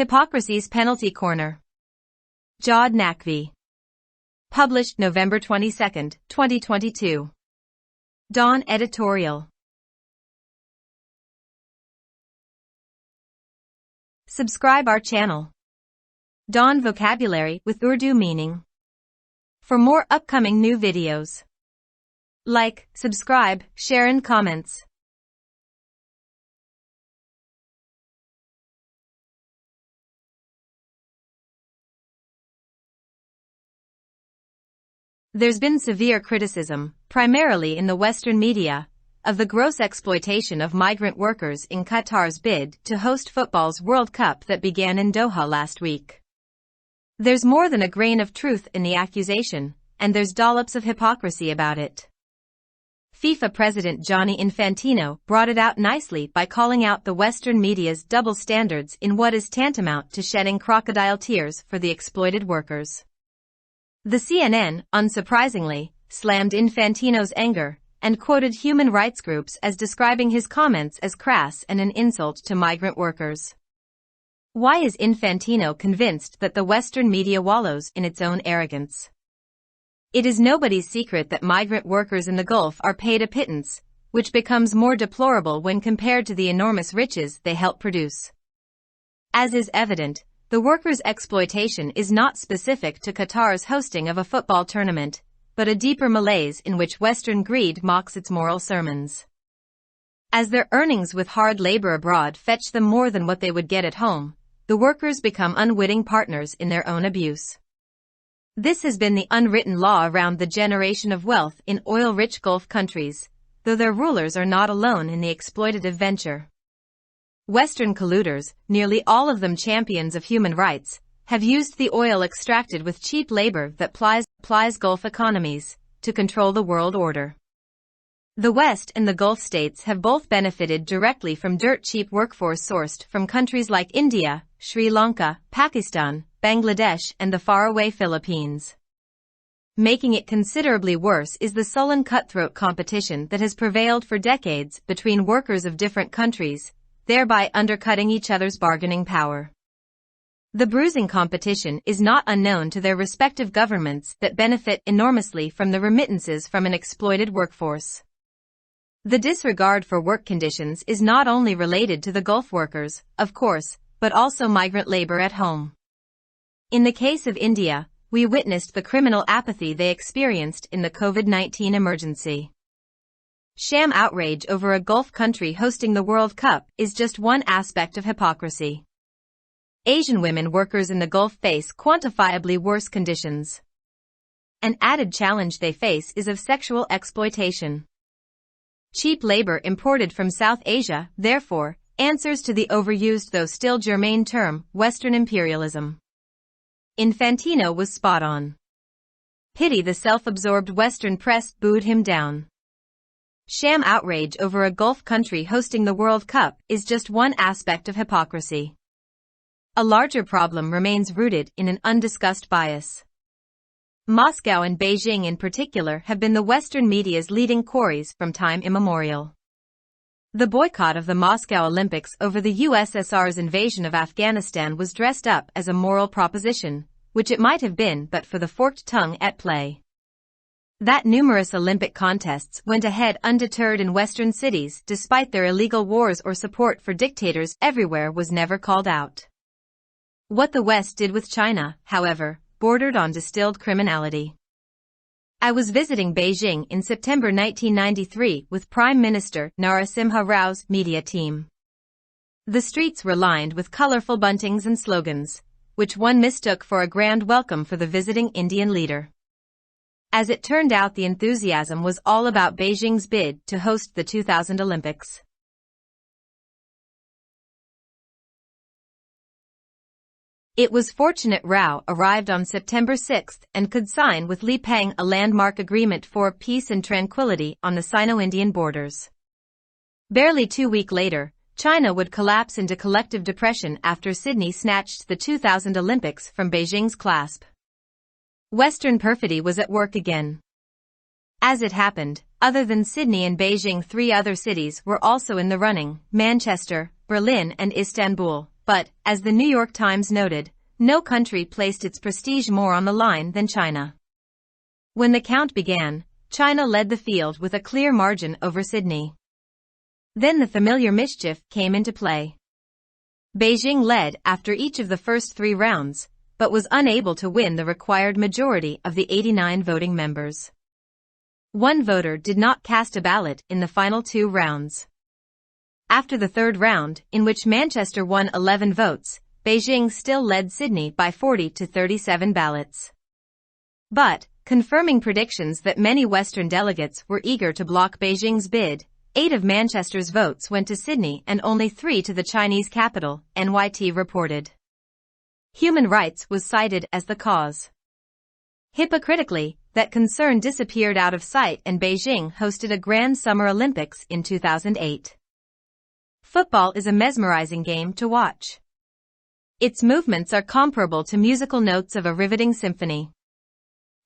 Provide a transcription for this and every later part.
Hypocrisy's Penalty Corner. Jawed Naqvi. Published November 22, 2022. Daily Editorial. Subscribe our channel. Dawn vocabulary with Urdu meaning. For more upcoming new videos, like, subscribe, share and comments. There's been severe criticism, primarily in the Western media, of the gross exploitation of migrant workers in Qatar's bid to host football's World Cup that began in Doha last week. There's more than a grain of truth in the accusation, and there's dollops of hypocrisy about it. FIFA President Gianni Infantino brought it out nicely by calling out the Western media's double standards in what is tantamount to shedding crocodile tears for the exploited workers. The CNN, unsurprisingly, slammed Infantino's anger and quoted human rights groups as describing his comments as crass and an insult to migrant workers. Why is Infantino convinced that the Western media wallows in its own arrogance? It is nobody's secret that migrant workers in the Gulf are paid a pittance, which becomes more deplorable when compared to the enormous riches they help produce. As is evident, the workers' exploitation is not specific to Qatar's hosting of a football tournament, but a deeper malaise in which Western greed mocks its moral sermons. As their earnings with hard labor abroad fetch them more than what they would get at home, the workers become unwitting partners in their own abuse. This has been the unwritten law around the generation of wealth in oil-rich Gulf countries, though their rulers are not alone in the exploitative venture. Western colluders, nearly all of them champions of human rights, have used the oil extracted with cheap labor that plies Gulf economies to control the world order. The West and the Gulf states have both benefited directly from dirt-cheap workforce sourced from countries like India, Sri Lanka, Pakistan, Bangladesh and the faraway Philippines. Making it considerably worse is the sullen cutthroat competition that has prevailed for decades between workers of different countries, thereby undercutting each other's bargaining power. The bruising competition is not unknown to their respective governments that benefit enormously from the remittances from an exploited workforce. The disregard for work conditions is not only related to the Gulf workers, of course, but also migrant labor at home. In the case of India, we witnessed the criminal apathy they experienced in the COVID-19 emergency. Sham outrage over a Gulf country hosting the World Cup is just one aspect of hypocrisy. Asian women workers in the Gulf face quantifiably worse conditions. An added challenge they face is of sexual exploitation. Cheap labor imported from South Asia, therefore, answers to the overused though still germane term, Western imperialism. Infantino was spot on. Pity the self-absorbed Western press booed him down. Sham outrage over a Gulf country hosting the World Cup is just one aspect of hypocrisy. A larger problem remains rooted in an undiscussed bias. Moscow and Beijing in particular have been the Western media's leading quarries from time immemorial. The boycott of the Moscow Olympics over the USSR's invasion of Afghanistan was dressed up as a moral proposition, which it might have been but for the forked tongue at play. That numerous Olympic contests went ahead undeterred in Western cities despite their illegal wars or support for dictators everywhere was never called out. What the West did with China, however, bordered on distilled criminality. I was visiting Beijing in September 1993 with Prime Minister Narasimha Rao's media team. The streets were lined with colorful buntings and slogans, which one mistook for a grand welcome for the visiting Indian leader. As it turned out, the enthusiasm was all about Beijing's bid to host the 2000 Olympics. It was fortunate Rao arrived on September 6 and could sign with Li Peng a landmark agreement for peace and tranquility on the Sino-Indian borders. Barely 2 weeks later, China would collapse into collective depression after Sydney snatched the 2000 Olympics from Beijing's clasp. Western perfidy was at work again. As it happened, other than Sydney and Beijing, 3 other cities were also in the running: Manchester, Berlin and Istanbul, but, as the New York Times noted, no country placed its prestige more on the line than China. When the count began, China led the field with a clear margin over Sydney. Then the familiar mischief came into play. Beijing led after each of the first 3 rounds, but was unable to win the required majority of the 89 voting members. One voter did not cast a ballot in the final 2 rounds. After the 3rd round, in which Manchester won 11 votes, Beijing still led Sydney by 40 to 37 ballots. But, confirming predictions that many Western delegates were eager to block Beijing's bid, 8 of Manchester's votes went to Sydney and only 3 to the Chinese capital, NYT reported. Human rights was cited as the cause. Hypocritically, that concern disappeared out of sight and Beijing hosted a Grand Summer Olympics in 2008. Football is a mesmerizing game to watch. Its movements are comparable to musical notes of a riveting symphony.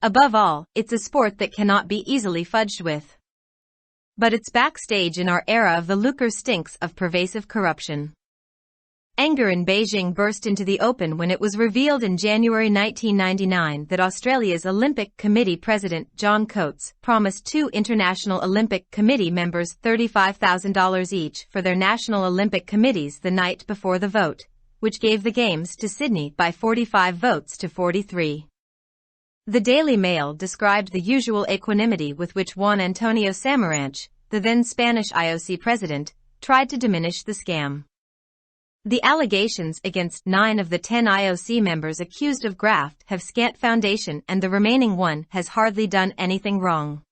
Above all, it's a sport that cannot be easily fudged with. But it's backstage in our era of the lucre stinks of pervasive corruption. Anger in Beijing burst into the open when it was revealed in January 1999 that Australia's Olympic Committee President John Coates promised 2 International Olympic Committee members $35,000 each for their national Olympic committees the night before the vote, which gave the Games to Sydney by 45 votes to 43. The Daily Mail described the usual equanimity with which Juan Antonio Samaranch, the then Spanish IOC president, tried to diminish the scam. The allegations against 9 of the 10 IOC members accused of graft have scant foundation and the remaining one has hardly done anything wrong.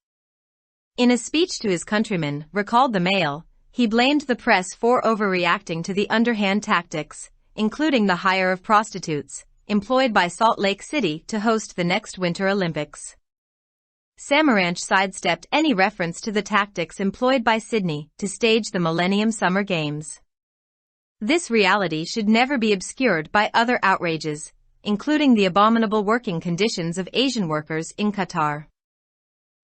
In a speech to his countrymen, recalled the Mail, he blamed the press for overreacting to the underhand tactics, including the hire of prostitutes, employed by Salt Lake City to host the next Winter Olympics. Samaranch sidestepped any reference to the tactics employed by Sydney to stage the Millennium Summer Games. This reality should never be obscured by other outrages, including the abominable working conditions of Asian workers in Qatar.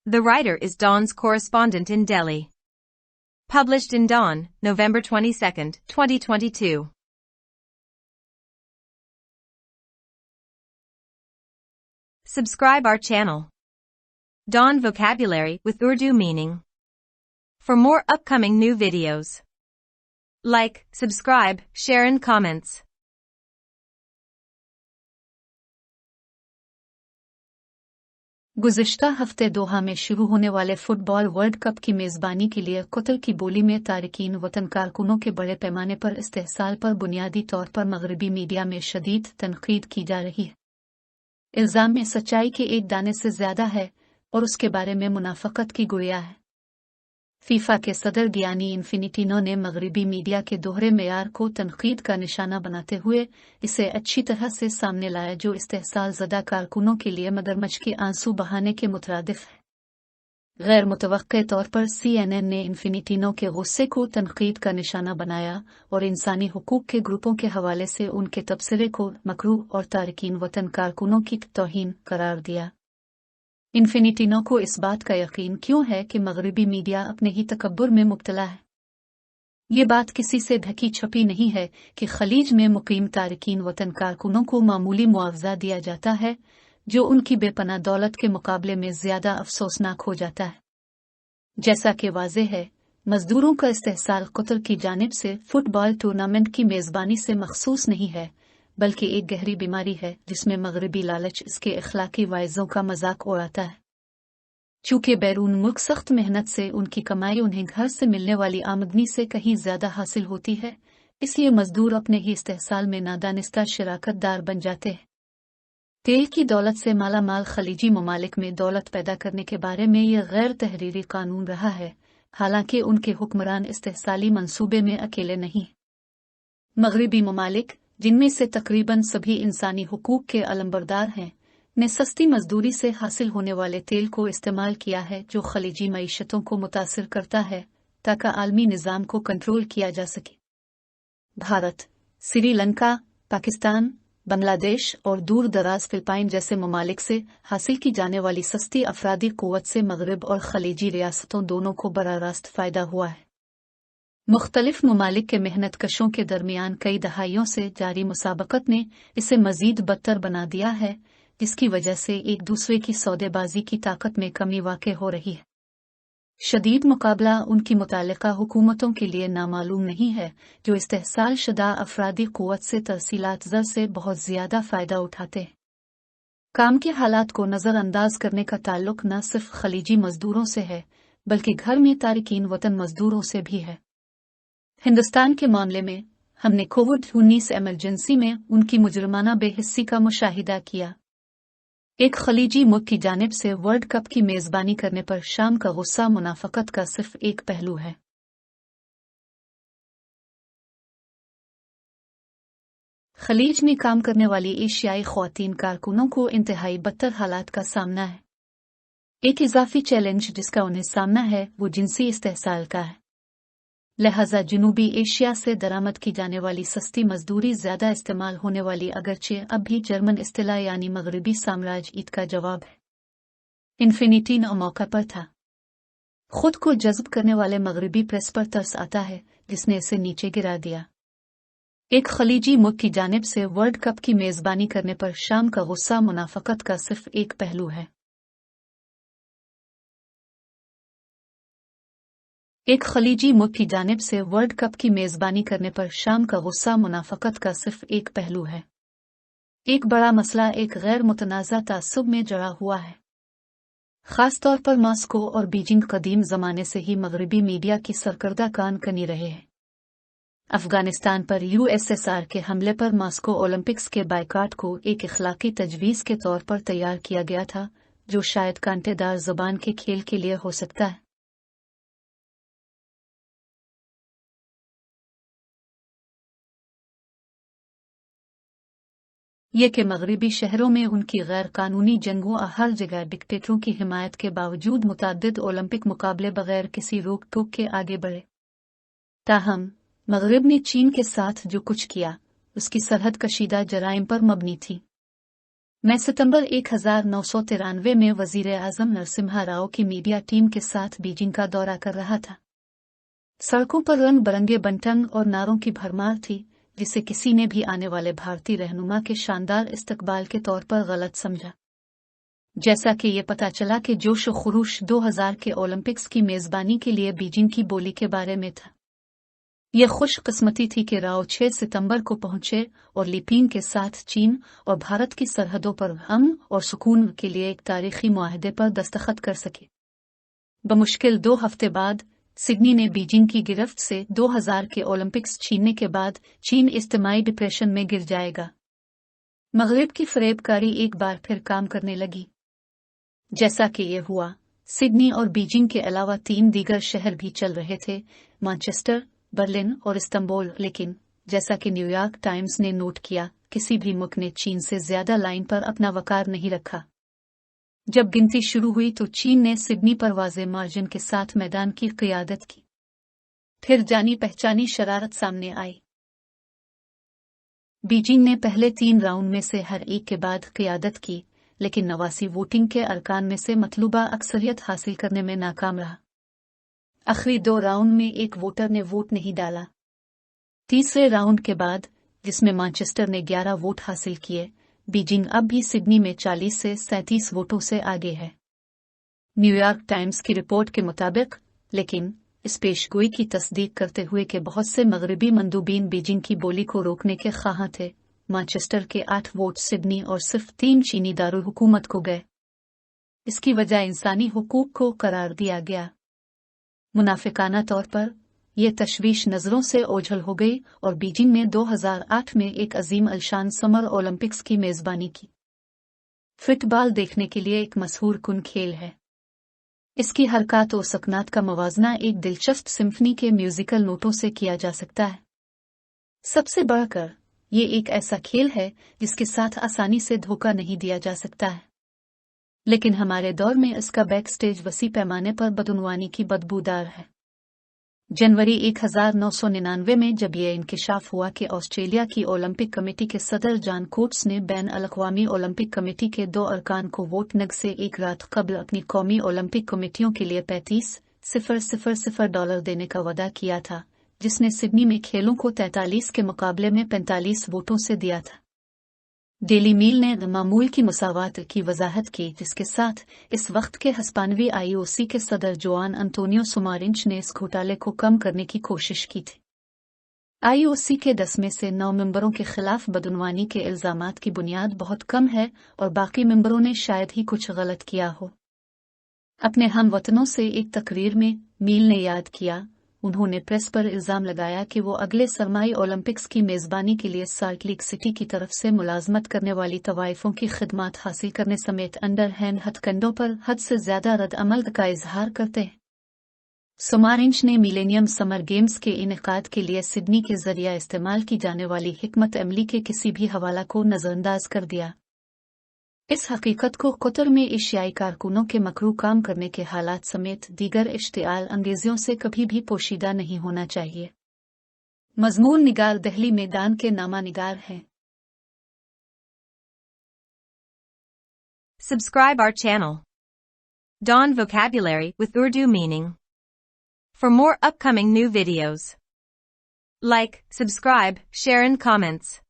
The writer is Dawn's correspondent in Delhi. Published in Dawn, November 22, 2022. Subscribe our channel. Dawn Vocabulary with Urdu meaning. For more upcoming new videos. Like, subscribe, share and comments. गुज़िश्ता हफ्ते दोहा में शुरू होने वाले football world cup की मेज़बानी के लिए Qatar की बोली में तारिकीन वतन कारकुनों के बड़े पैमाने पर इस्तेहसाल पर बुनियादी तौर पर मगरबी मीडिया में शदीद तनक़ीद की जा रही है। इल्ज़ाम में सच्चाई के एक दाने से ज़्यादा है और उसके बारे में मुनाफ़क़त की गुड़िया है। फीफा के सदर गियानी इन्फिनिटिनो ने मगरिबी मीडिया के दोहरे मेयार को तनक़ीद का निशाना बनाते हुए इसे अच्छी तरह से सामने लाया जो इस्तेहसाल ज़दा कारकुनों के लिए मगरमच्छ के आंसू बहाने के मुतरादिफ है। गैर मुतवक्के तौर पर CNN ने इन्फिनिटिनो के गुस्से को तनक़ीद का निशाना बनाया और इंसानी हुकूक के ग्रुपों के हवाले से उनके तबसरे को मकरूह और तारिकीन वतन कारकुनों की तौहीन करार दिया। इन्फिनिटिनो को इस बात का यकीन क्यों है कि मगरिबी मीडिया अपने ही तकब्बुर में मुब्तला है। ये बात किसी से ढकी छपी नहीं है कि खलीज में मुकीम तारिकीन वतन कारकुनों को मामूली मुआवजा दिया जाता है, जो उनकी बेपनाह दौलत के मुकाबले में ज़्यादा अफसोसनाक हो जाता है। जैसा कि वाज़ेह है, मजदूरों का इस्तेहसाल कतर की जानिब से फुटबॉल टूर्नामेंट की मेज़बानी से मखसूस नहीं है, बल्कि एक गहरी बीमारी है जिसमें मगरबी लालच इसके इखलाकी वाइज़ों का मजाक उड़ाता है। चूँकि बैरून मुल्क सख्त मेहनत से उनकी कमाई उन्हें घर से मिलने वाली आमदनी से कहीं ज़्यादा हासिल होती है, इसलिए मजदूर अपने ही इस्तेहसाल में नादानिस्ता शराकतदार बन जाते हैं। तेल की दौलत से माला माल खलीजी ममालिक में दौलत पैदा करने के बारे में यह गैर तहरीरी कानून रहा है, हालांकि उनके हुक्मरान इस्तेहसाली मंसूबे में अकेले नहीं। मगरिबी ममालिक, जिनमें से तकरीबन सभी इंसानी हुकूक के अलंबरदार हैं, ने सस्ती मजदूरी से हासिल होने वाले तेल को इस्तेमाल किया है जो खलीजी मईशतों को मुतासिर करता है, ताकि आलमी निज़ाम को कंट्रोल किया जा सके। भारत, श्रीलंका, पाकिस्तान, बांग्लादेश और दूर दराज फिलिपाइन जैसे ममालिक से हासिल की जाने वाली सस्ती अफरादी क़ुव्वत से मगरिब और खलीजी रियासतों दोनों को बराह रास्त फ़ायदा हुआ है। मुख्तलिफ ममालिक के मेहनत कशों के दरमियान कई दहाइयों से जारी मुसाबकत ने इसे मजीद बदतर बना दिया है, जिसकी वजह से एक दूसरे की सौदेबाजी की ताकत में कमी वाक़ई हो रही है। शदीद मुकाबला उनकी मुतालिका हुकूमतों के लिए नामालूम नहीं है, जो इस्तेहसाल शुदा अफरादी क़ुव्वत से तरसीलात ज़र से बहुत ज़्यादा फ़ायदा उठाते हैं। काम के हालात को नज़रअंदाज करने का ताल्लुक न सिर्फ खलीजी मजदूरों से है, बल्कि घर में तारिकीन वतन मजदूरों से भी है। हिंदुस्तान के मामले में हमने कोविड-19 एमरजेंसी में उनकी मुजरमाना बेहिस्सी का मुशाहिदा किया। एक खलीजी मुल्क की जानिब से वर्ल्ड कप की मेज़बानी करने पर शाम का गुस्सा मुनाफकत का सिर्फ एक पहलू है। खलीज में काम करने वाली एशियाई ख्वातीन कारकुनों को इंतहाई बदतर हालात का सामना है। एक इजाफी चैलेंज जिसका उन्हें सामना है वो जिनसी इस्तेहसाल का है। लिहाजा जनूबी एशिया से दरामद की जाने वाली सस्ती मजदूरी ज्यादा इस्तेमाल होने वाली अगरचे अब भी जर्मन इस्तिलाह यानी मगरबी साम्राज्य ईद का जवाब है। इन्फिनिटी न मौका पर था। खुद को जज्ब करने वाले मगरबी प्रेस पर तरस आता है, जिसने इसे नीचे गिरा दिया। एक खलीजी मुल्क की जानिब से वर्ल्ड कप की मेजबानी करने पर शाम का गुस्सा मुनाफकत का सिर्फ एक पहलू है। एक खलीजी मुल्क की जानिब से वर्ल्ड कप की मेजबानी करने पर शाम का गुस्सा मुनाफकत का सिर्फ एक पहलू है। एक बड़ा मसला एक गैर मुतनाज़ा तासुब में जड़ा हुआ है। खास तौर पर मॉस्को और बीजिंग कदीम ज़माने से ही मगरबी मीडिया की सरकर्दा कान कनी रहे हैं। अफगानिस्तान पर यूएसएसआर के हमले पर मॉस्को ओलंपिक्स के बायकाट को एक इखलाकी तजवीज़ के तौर पर तैयार किया गया था, जो शायद कांटेदार ज़ुबान के खेल के लिए हो सकता है। ये कि मगरबी शहरों में उनकी गैर कानूनी जंगों और हर जगह डिक्टेटरों की हिमायत के बावजूद मुतअद्दिद ओलंपिक मुकाबले बगैर किसी रोक टोक के आगे बढ़े। ताहम मगरब ने चीन के साथ जो कुछ किया उसकी सरहद कशीदा जराइम पर मबनी थी। मैं सितंबर 1993 में वजीर आजम नरसिम्हा राव की मीडिया टीम के साथ बीजिंग का दौरा कर रहा था। सड़कों पर रंग बिरंगे बंटन और नारों की भरमार थी, जिसे किसी ने भी आने वाले भारतीय रहनुमा के शानदार इस्तकबाल के तौर पर गलत समझा। जैसा कि ये पता चला कि जोश व खुरूश 2000 के ओलंपिक्स की मेजबानी के लिए बीजिंग की बोली के बारे में था। यह खुशकिस्मती थी कि राव 6 सितंबर को पहुंचे और लिपीन के साथ चीन और भारत की सरहदों पर अमन और सुकून के लिए एक तारीखी मुआहदे पर दस्तखत कर सके। बमुश्किल 2 हफ्ते बाद सिडनी ने बीजिंग की गिरफ्त से 2000 के ओलंपिक्स छीनने के बाद चीन इज्तिमाई डिप्रेशन में गिर जाएगा। मगरिब की फरेबकारी एक बार फिर काम करने लगी। जैसा कि ये हुआ, सिडनी और बीजिंग के अलावा 3 दीगर शहर भी चल रहे थे, मैनचेस्टर, बर्लिन और इस्तांबुल। लेकिन जैसा कि न्यूयॉर्क टाइम्स ने नोट किया, किसी भी मुल्क ने चीन से ज्यादा लाइन पर अपना वकार नहीं रखा। जब गिनती शुरू हुई तो चीन ने सिडनी पर वाज़े मार्जिन के साथ मैदान की क़ियादत की। फिर जानी पहचानी शरारत सामने आई। बीजिंग ने पहले 3 राउंड में से हर एक के बाद क़ियादत की, लेकिन 89 वोटिंग के अरकान में से मतलूबा अक्सरियत हासिल करने में नाकाम रहा। आखिरी 2 राउंड में एक वोटर ने वोट नहीं डाला। तीसरे राउंड के बाद, जिसमें मैनचेस्टर ने 11 वोट हासिल किए, बीजिंग अब भी सिडनी में 40 से 37 वोटों से आगे है। न्यूयॉर्क टाइम्स की रिपोर्ट के मुताबिक, लेकिन इस पेशगोई की तस्दीक करते हुए कि बहुत से मगरबी मंदूबीन बीजिंग की बोली को रोकने के ख्वाह थे, मैनचेस्टर के 8 वोट सिडनी और सिर्फ 3 चीनी दारुल हुकूमत को गए। इसकी वजह इंसानी हुकूक को करार दिया गया। मुनाफिकाना तौर पर यह तशवीश नजरों से ओझल हो गई और बीजिंग ने 2008 में एक अजीम अलशान समर ओलंपिक्स की मेजबानी की। फुटबॉल देखने के लिए एक मशहूर कुन खेल है। इसकी हरकत और सकनात का मवाजना एक दिलचस्प सिम्फनी के म्यूजिकल नोटों से किया जा सकता है। सबसे बढ़कर ये एक ऐसा खेल है जिसके साथ आसानी से धोखा नहीं दिया जा सकता है। लेकिन हमारे दौर में इसका बैक स्टेज वसी पैमाने पर बदउनवानी की बदबूदार है। जनवरी 1999 में जब यह इंकिशाफ हुआ कि ऑस्ट्रेलिया की ओलंपिक कमेटी के सदर जॉन कोट्स ने बैन अल-अक़वामी ओलंपिक कमेटी के 2 अरकान को वोट नग से एक रात कबल अपनी कौमी ओलंपिक कमेटियों के लिए $35,000 देने का वादा किया था, जिसने सिडनी में खेलों को 43 के मुकाबले में 45 वोटों से दिया था। डेली मेल ने मामूल की मुसावात की वजाहत की, जिसके साथ इस वक्त के हस्पानवी IOC के सदर जोआन अंटोनियो सुमारिंच ने इस घोटाले को कम करने की कोशिश की थी। IOC के 10 में से 9 मेंबरों के खिलाफ बदनवानी के इल्जामात की बुनियाद बहुत कम है और बाकी मेंबरों ने शायद ही कुछ गलत किया हो। अपने हमवतनों से एक तकरीर में मील ने याद किया, उन्होंने प्रेस पर इल्जाम लगाया कि वो अगले सरमाई ओलंपिक्स की मेजबानी के लिए साल्ट लेक सिटी की तरफ से मुलाजमत करने वाली तवाइफों की खिदमात हासिल करने समेत अंडर हैंड हथकंडों पर हद से ज्यादा रद्द अमल का इजहार करते हैं। सुमारिंच ने मिलेनियम समर गेम्स के इनेकाद के लिए सिडनी के जरिए इस्तेमाल की जाने वाली हिकमत अमली के किसी भी हवाला को नजरअंदाज कर दिया। इस हकीकत को कतर में एशियाई कारकुनों के मकरू काम करने के हालात समेत दीगर इश्तिआल अंगेजियों से कभी भी पोशीदा नहीं होना चाहिए। मजमून निगार दहली मैदान के नामा निगार हैं। Subscribe our channel. Dawn vocabulary with Urdu meaning. For more upcoming new videos, like, subscribe, share and comments.